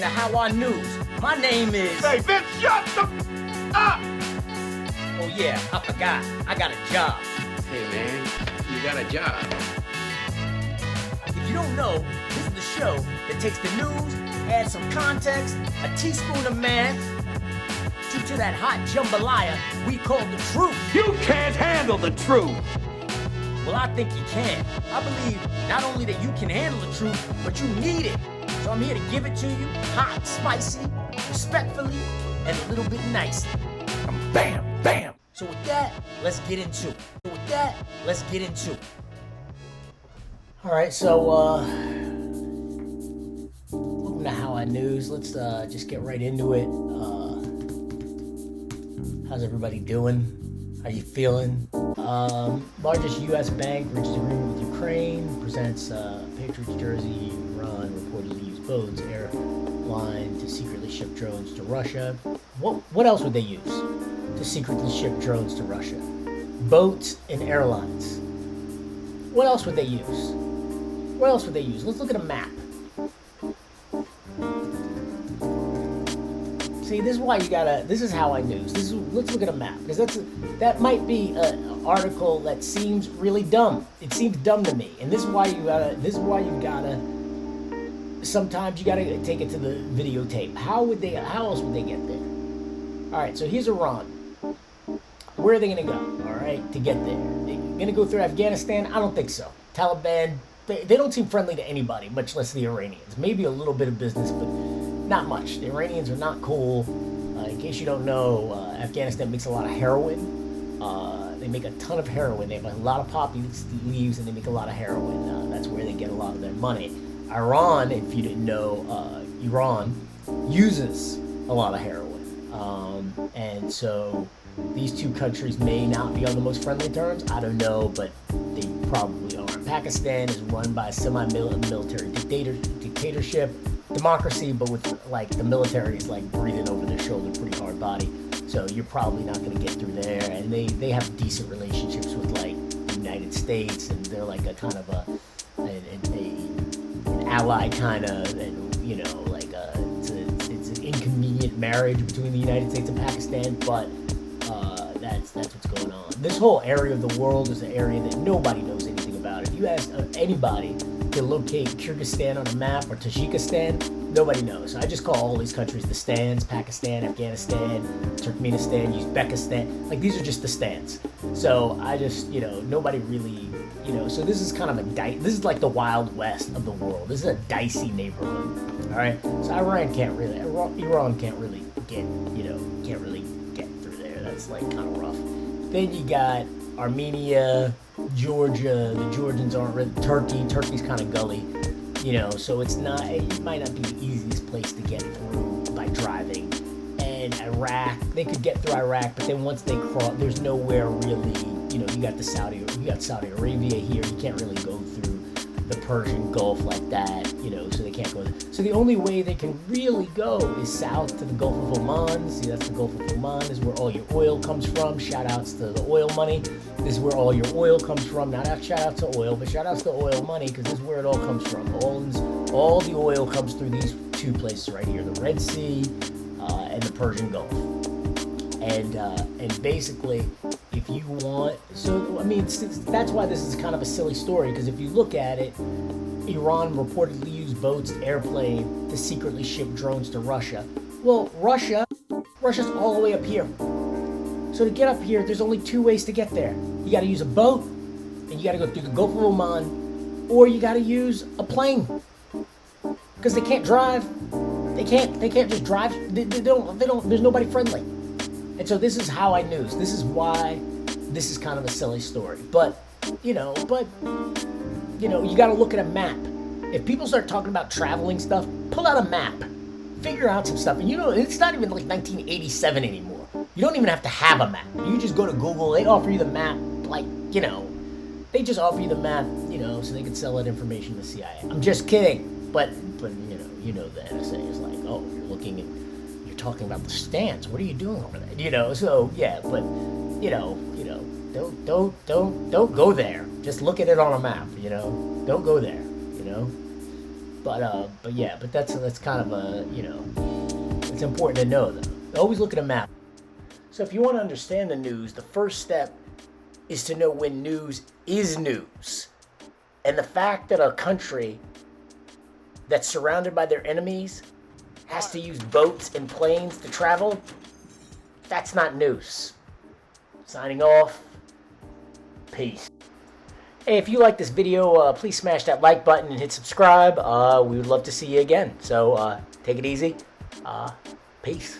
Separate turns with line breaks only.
to How I News. My name is...
Hey, Vince, shut the up!
Oh yeah, I forgot. I got a job.
Hey man, you got a job.
If you don't know, this is the show that takes the news, adds some context, a teaspoon of math, to that hot jambalaya we call the truth.
You can't handle the truth!
Well, I think you can. I believe not only that you can handle the truth, but you need it. So I'm here to give it to you, hot, spicy, respectfully, and a little bit nicely.
Bam, bam!
So with that, let's get into it. All right, so welcome to How I News. Let's just get right into it. How's everybody doing? How you feeling? Largest U.S. bank reaches agreement with Ukraine, presents Patriots jersey. Iran reportedly used boats, airline to secretly ship drones to Russia. What else would they use to secretly ship drones to Russia? Boats and airlines. What else would they use? Let's look at a map. See, this is why you gotta. This is How I News. Let's look at a map, because that might be an article that seems really dumb. It seems dumb to me, and this is why you gotta. Sometimes you gotta take it to the videotape. How else would they get there? All right, so here's Iran. Where are they gonna go? All right, to get there, they gonna go through Afghanistan? I don't think so. Taliban. They don't seem friendly to anybody, much less the Iranians. Maybe a little bit of business, but not much. The Iranians are not cool. In case you don't know, Afghanistan makes a lot of heroin. They make a ton of heroin. They have a lot of poppy leaves, and they make a lot of heroin. That's where they get a lot of their money. Iran, if you didn't know, Iran uses a lot of heroin. And so these two countries may not be on the most friendly terms. I don't know, but they probably are. Pakistan is run by a semi-military dictatorship. Democracy, but with like the military is like breathing over their shoulder, pretty hard body. So you're probably not going to get through there. And they have decent relationships with like the United States, and they're like a kind of an ally kind of, and you know, like it's an inconvenient marriage between the United States and Pakistan. But that's what's going on. This whole area of the world is an area that nobody knows anything about. If you ask anybody to locate Kyrgyzstan on a map or Tajikistan, nobody knows. I just call all these countries the stands: Pakistan, Afghanistan, Turkmenistan, Uzbekistan. Like, these are just the stands. So I just, nobody really, so this is kind of this is like the Wild West of the world. This is a dicey neighborhood. All right. So Iran can't really get, can't really get through there. That's like kind of rough. Then you got Armenia, Georgia. The Georgians aren't really. Turkey's kind of gully, so it might not be the easiest place to get through by driving. And Iraq, they could get through Iraq, but then once they cross, there's nowhere really, you got Saudi Arabia here. You can't really go through the Persian Gulf like that, so they can't go there. So the only way they can really go is south to the Gulf of Oman. See, that's the Gulf of Oman. This is where all your oil comes from. Shout outs to the oil money. This is where all your oil comes from. Not shout outs to oil, but shout outs to oil money, because this is where it all comes from. All the oil comes through these two places right here, the Red Sea and the Persian Gulf. And basically, if you want, that's why this is kind of a silly story, because if you look at it, Iran reportedly used boats, airplane to secretly ship drones to Russia. Well, Russia's all the way up here. So to get up here, there's only two ways to get there. You got to use a boat, and you got to go through the Gulf of Oman, or you got to use a plane, because they can't drive. They can't just drive. They don't. There's nobody friendly. And so this is How I News. This is why this is kind of a silly story. But you got to look at a map. If people start talking about traveling stuff, pull out a map. Figure out some stuff. And it's not even like 1987 anymore. You don't even have to have a map. You just go to Google. They offer you the map, they just offer you the map, so they can sell that information to the CIA. I'm just kidding. But the NSA is like, oh, you're talking about the stands. What are you doing over there? So yeah, but don't go there. Just look at it on a map. Don't go there. But yeah, but that's kind of a, you know, it's important to know though. Always look at a map. So if you want to understand the news, the first step is to know when news is news. And the fact that a country that's surrounded by their enemies has to use boats and planes to travel, that's not news. Signing off. Peace. Hey, if you like this video, please smash that like button and hit subscribe. We would love to see you again. So take it easy. Peace.